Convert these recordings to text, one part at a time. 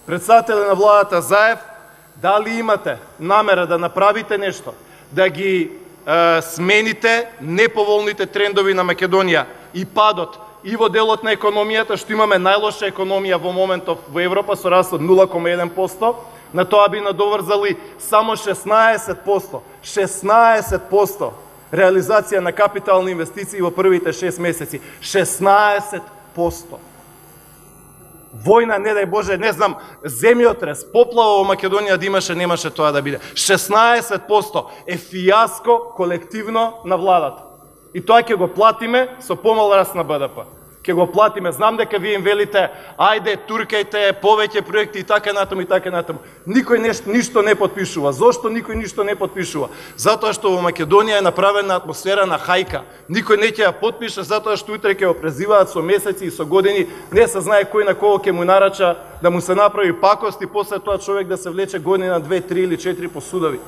Председателя на владата Заев, дали имате намера да направите нешто, да ги смените неповолните трендови на Македонија и падот и во делот на економијата, што имаме најлоша економија во моментов во Европа со раст од 0,1%, на тоа би надоврзали само 16%. 16% реализација на капитални инвестиции во првите 6 месеци. 16%. Војна, не дај Боже, не знам, земјотрес, поплава во Македонија да имаше, немаше тоа да биде. 16% е фијаско колективно на владата. И тоа ќе го платиме со помал раст на БДП. Ќе го платиме. Знам дека вие им велите, ајде, туркајте, повеќе проекти и така натаму и така натаму. Никој ништо не подпишува. Зошто никој ништо не подпишува? Затоа што во Македонија е направена атмосфера на хајка. Никој не ќе ја подпише затоа што утре ќе го презиваат со месеци и со години. Не се знае кој на кого ќе му нарача да му се направи пакост и после тоа човек да се влече година, 2, 3 или 4 по судови.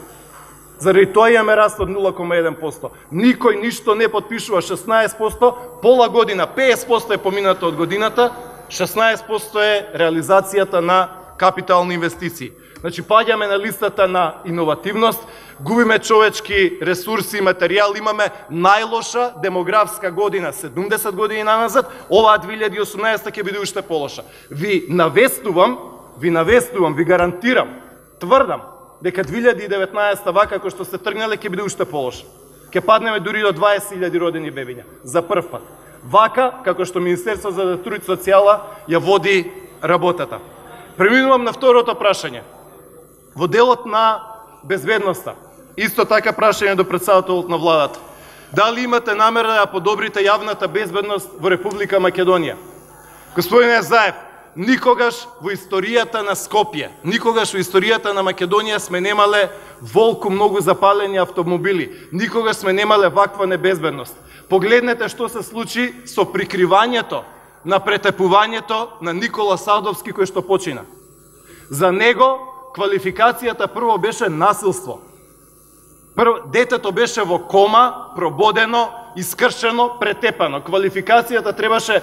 Заради тоа имаме раст од 0,1%. Никој ништо не подпишува. 16%, пола година, 50% е помината од годината, 16% е реализацијата на капитални инвестиции. Значи, паѓаме на листата на иновативност, губиме човечки ресурси и материјал, имаме најлоша демографска година, 70 години назад, оваа 2018 ќе биде уште полоша. Ви навестувам, ви гарантирам, тврдам, дека 2019 вака кој што се тргнале ќе биде уште полоша. Ќе паднеме дури до 20.000 родени бебиња за прв пат. Вака како што Министерство за труд и социјала ја води работата. Преминувам на второто прашање. Во делот на безбедноста, исто така прашање до председателот на владата. Дали имате намера да подобрите јавната безбедност во Република Македонија? Господине Заев, никогаш во историјата на Скопје, никогаш во историјата на Македонија сме немале волку многу запалени автомобили. Никогаш сме немале ваква небезбедност. Погледнете што се случи со прикривањето на претепувањето на Никола Садовски кој што почина. За него квалификацијата прво беше насилство. Детето беше во кома, прободено, искршено, претепано. Квалификацијата требаше,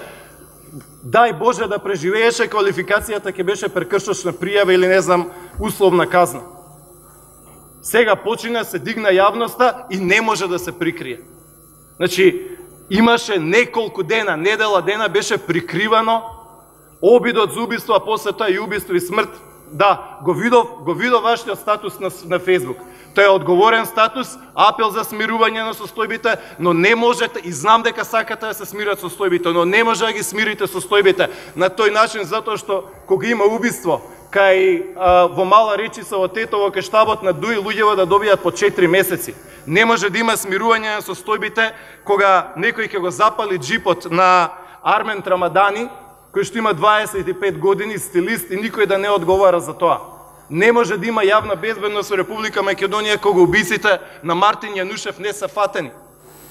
дај Боже да преживееше, квалификацијата ќе беше прекршочна пријава или не знам, условна казна. Сега почина, се дигна јавноста и не може да се прикрие. Значи, имаше неколку дена, недела дена беше прикривано обидот за убиство, а после тоа и убиство и смрт. Да, го видов вашиот статус на Facebook. Тоа е одговорен статус, апел за смирување на состојбите, но не можете, и знам дека сакате да се смират состојбите, но не може да ги смирите состојбите на тој начин, затоа што кога има убиство, кај во Мала Речица во Тетово, кај штабот на ДУИ луѓево да добијат по 4 месеци. Не може да има смирување на состојбите кога некој ќе го запали джипот на Армен Трамадани, кој што има 25 години, стилист, и никој да не одговара за тоа. Не може да има јавна безбедност во Република Македонија кога убиците на Мартин Јанушев не се фатени.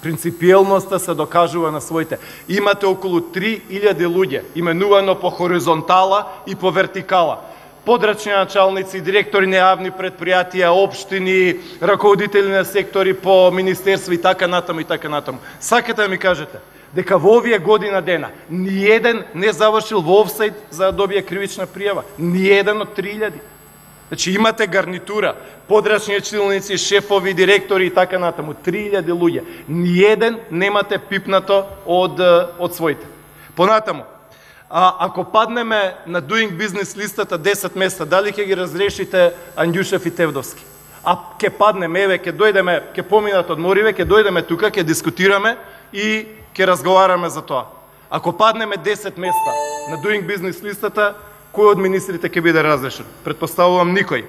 Принципиелноста се докажува на своите. Имате околу 3000 луѓе, именувано по хоризонтала и по вертикала. Подрачни началници, директори на јавни предпријатија, општини, раководители на сектори по министерство и така натаму и така натаму. Сакате да ми кажете дека во овие година дена ниеден не завршил во офсайд за да добие кривична пријава. Ниеден од 3000. Значи имате гарнитура, подрачни началници, шефови, директори и така натаму. 3000 луѓе. Ниеден немате пипнато од своите. Понатаму, ако паднеме на Doing Business листата 10 места, дали ќе ги разрешите Андјушев и Тевдовски? А ќе паднеме, еве, ќе дојдеме, ќе поминат одмориве, ќе дојдеме тука, ќе дискутираме и ќе разговараме за тоа. Ако паднеме 10 места на Doing Business листата, кој од министрите ќе биде разрешен? Предпоставувам никој.